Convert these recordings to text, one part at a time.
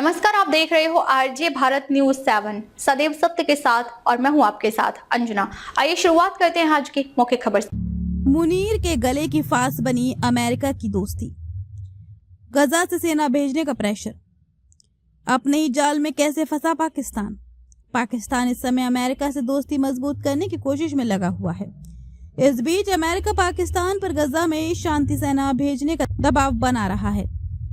नमस्कार, आप देख रहे हो आरजे भारत न्यूज 7 सदैव सत्य के साथ और मैं हूं आपके साथ अंजना। आइए शुरुआत करते हैं आज की मुख्य खबर से। मुनीर के गले की फांस बनी अमेरिका की दोस्ती। गजा से सेना भेजने का प्रेशर। अपने ही जाल में कैसे फंसा पाकिस्तान। पाकिस्तान इस समय अमेरिका से दोस्ती मजबूत करने की कोशिश में लगा हुआ है। इस बीच अमेरिका पाकिस्तान पर गजा में शांति सेना भेजने का दबाव बना रहा है,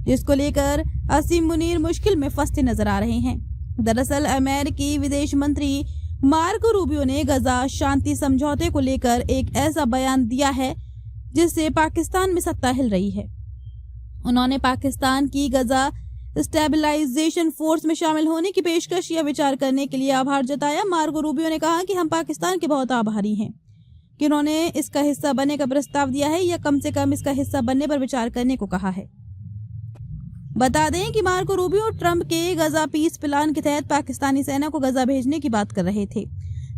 जिसको लेकर असीम मुनीर मुश्किल में फंसते नजर आ रहे हैं। दरअसल अमेरिकी विदेश मंत्री मार्को रूबियो ने गजा शांति समझौते को लेकर एक ऐसा बयान दिया है जिससे पाकिस्तान में सत्ता हिल रही है। उन्होंने पाकिस्तान की गजा स्टेबलाइजेशन फोर्स में शामिल होने की पेशकश या विचार करने के लिए आभार जताया। मार्को रूबियो ने कहा कि हम पाकिस्तान के बहुत आभारी हैं कि उन्होंने इसका हिस्सा बनने का प्रस्ताव दिया है या कम से कम इसका हिस्सा बनने पर विचार करने को कहा है। बता दें कि मार्को रूबियो ट्रंप के गजा पीस प्लान के तहत पाकिस्तानी सेना को गजा भेजने की बात कर रहे थे,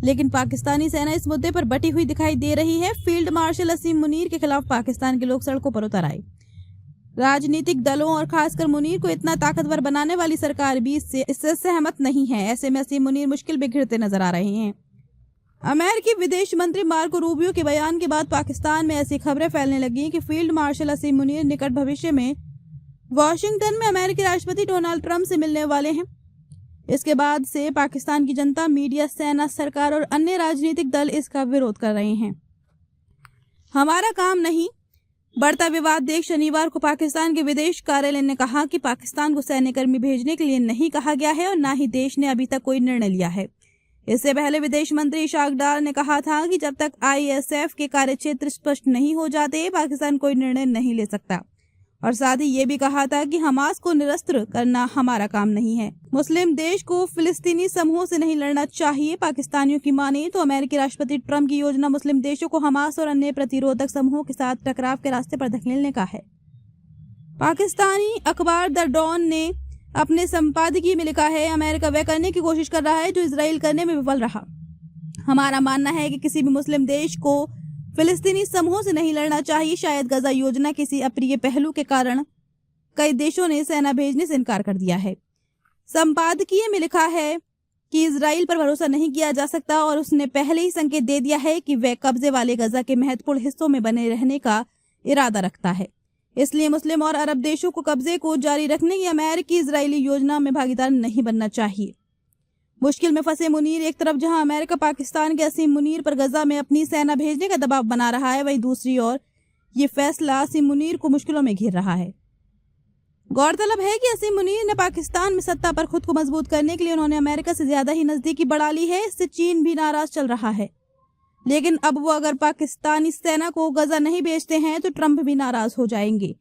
लेकिन पाकिस्तानी सेना इस मुद्दे पर बटी हुई दिखाई दे रही है। फील्ड मार्शल असीम मुनीर के खिलाफ पाकिस्तान के लोग सड़कों पर उतर आए। राजनीतिक दलों और खासकर मुनीर को इतना ताकतवर बनाने वाली सरकार भी इससे सहमत नहीं है। ऐसे में असीम मुनीर मुश्किल में घिरते नजर आ रहे हैं। अमेरिकी विदेश मंत्री मार्को रूबियो के बयान के बाद पाकिस्तान में ऐसी खबरें फैलने लगी कि फील्ड मार्शल असीम मुनीर निकट भविष्य में वॉशिंगटन में अमेरिकी राष्ट्रपति डोनाल्ड ट्रंप से मिलने वाले हैं। इसके बाद से पाकिस्तान की जनता, मीडिया, सेना, सरकार और अन्य राजनीतिक दल इसका विरोध कर रहे हैं। हमारा काम नहीं। बढ़ता विवाद देख शनिवार को पाकिस्तान के विदेश कार्यालय ने कहा कि पाकिस्तान को सैन्य कर्मी भेजने के लिए नहीं कहा गया है और न ही देश ने अभी तक कोई निर्णय लिया है। इससे पहले विदेश मंत्री इशाक डार ने कहा था कि जब तक ISF के कार्यक्षेत्र स्पष्ट नहीं हो जाते पाकिस्तान कोई निर्णय नहीं ले सकता, और साथ ही ये भी कहा था कि हमास को निरस्त्र करना हमारा काम नहीं है। मुस्लिम देश को फिलिस्तीनी समूहों से नहीं लड़ना चाहिए। पाकिस्तानियों की माने तो अमेरिकी राष्ट्रपति ट्रंप की योजना मुस्लिम देशों को हमास और अन्य प्रतिरोधक समूहों के साथ टकराव के रास्ते पर धकेलने का है। पाकिस्तानी अखबार द डॉन ने अपने संपादकीय में लिखा है, अमेरिका वह करने की कोशिश कर रहा है जो इजराइल करने में विफल रहा। हमारा मानना है कि किसी भी मुस्लिम देश को फिलिस्तीनी समूहों से नहीं लड़ना चाहिए। शायद गजा योजना किसी अप्रिय पहलू के कारण कई देशों ने सेना भेजने से इनकार कर दिया है। संपादकीय में लिखा है कि इजराइल पर भरोसा नहीं किया जा सकता और उसने पहले ही संकेत दे दिया है कि वह कब्जे वाले गजा के महत्वपूर्ण हिस्सों में बने रहने का इरादा रखता है। इसलिए मुस्लिम और अरब देशों को कब्जे को जारी रखने की अमेरिकी इजरायली योजना में भागीदार नहीं बनना चाहिए। मुश्किल में फंसे मुनीर एक तरफ जहां अमेरिका पाकिस्तान के असीम मुनीर पर गजा में अपनी सेना भेजने का दबाव बना रहा है, वहीं दूसरी ओर ये फैसला असीम मुनीर को मुश्किलों में घिर रहा है। गौरतलब है कि असीम मुनीर ने पाकिस्तान में सत्ता पर खुद को मजबूत करने के लिए उन्होंने अमेरिका से ज्यादा ही नजदीकी बढ़ा ली है। इससे चीन भी नाराज चल रहा है, लेकिन अब वो अगर पाकिस्तानी सेना को गजा नहीं भेजते हैं तो ट्रंप भी नाराज हो जाएंगे।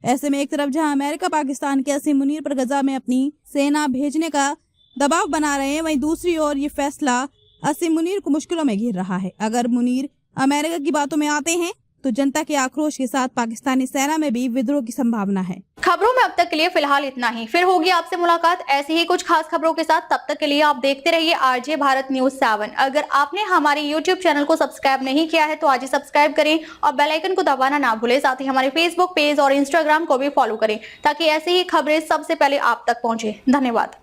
ऐसे में एक तरफ जहां अमेरिका पाकिस्तान के असीम मुनीर पर गजा में अपनी सेना भेजने का दबाव बना रहे हैं, वहीं दूसरी ओर ये फैसला असीम मुनीर को मुश्किलों में घिर रहा है। अगर मुनीर अमेरिका की बातों में आते हैं तो जनता के आक्रोश के साथ पाकिस्तानी सेना में भी विद्रोह की संभावना है। खबरों में अब तक के लिए फिलहाल इतना ही। फिर होगी आपसे मुलाकात ऐसी ही कुछ खास खबरों के साथ। तब तक के लिए आप देखते रहिए आरजे भारत न्यूज 7। अगर आपने हमारे YouTube चैनल को सब्सक्राइब नहीं किया है तो आज ही सब्सक्राइब करें और बेल आइकन को दबाना ना भूलें। साथ ही हमारे Facebook पेज और Instagram को भी फॉलो करें ताकि ऐसी ही खबरें सबसे पहले आप तक पहुंचे। धन्यवाद।